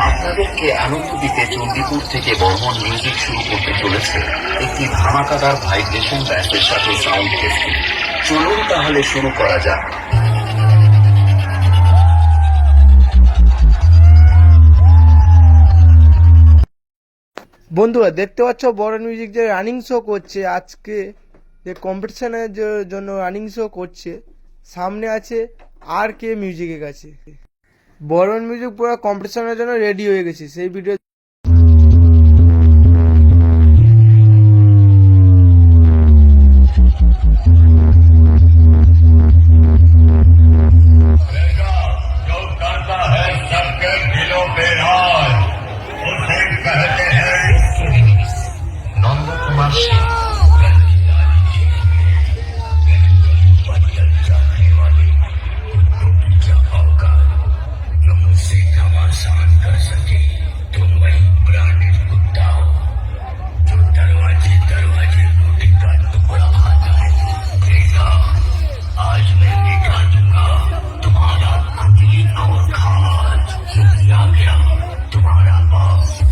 আপনাদেরকে আনন্দ দিতে চণ্ডীপুর থেকে বর্মন মিউজিক শুরু করতে চলেছে একটি ধামাকাদার ভাইব্রেশন ব্যান্ডের সাথে সাউন্ড টেস্টিং। চলুন তাহলে শুরু করা যাক। বন্ধুরা দেখতে পাচ্ছ বরন মিউজিক যে রানিং শো করছে আজকে, যে কম্পিটিশনের জন্য রানিং শো করছে, সামনে আছে আর কে মিউজিকের কাছে। বরন মিউজিক পুরো কম্পিটিশনের জন্য রেডি হয়ে গেছে, সেই ভিডিও নন্দকুমার সিং।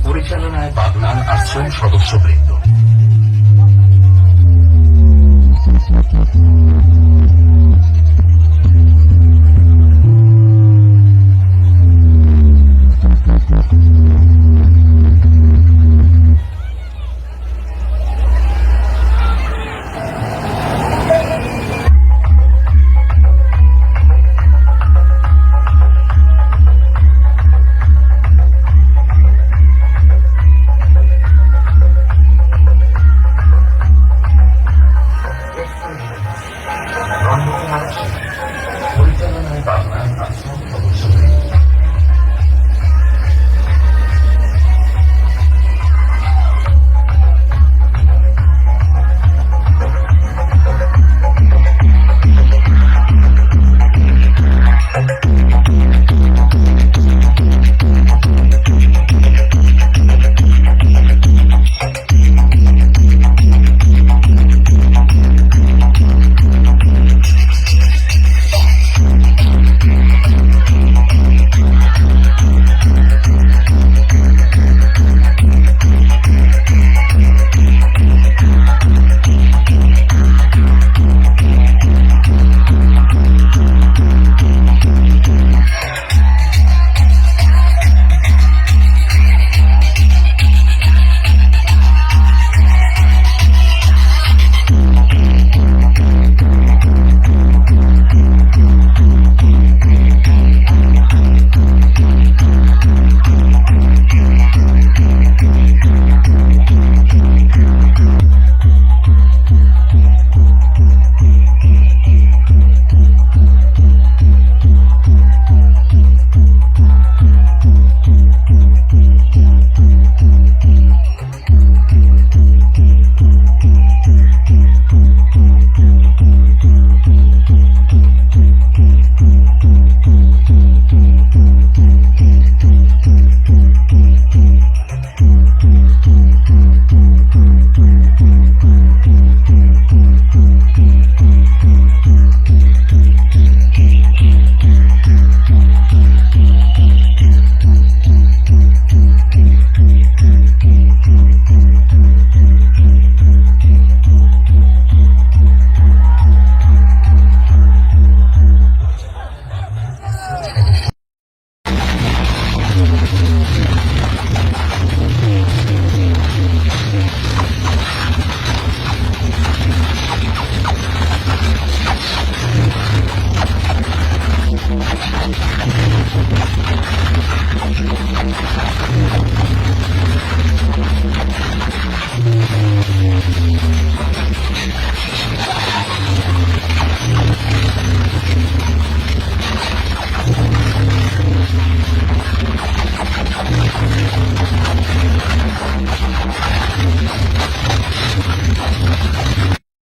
পরিচালনায় বাগনান আশ্রম সদস্যবৃন্দ। নন্দকুমার সিং।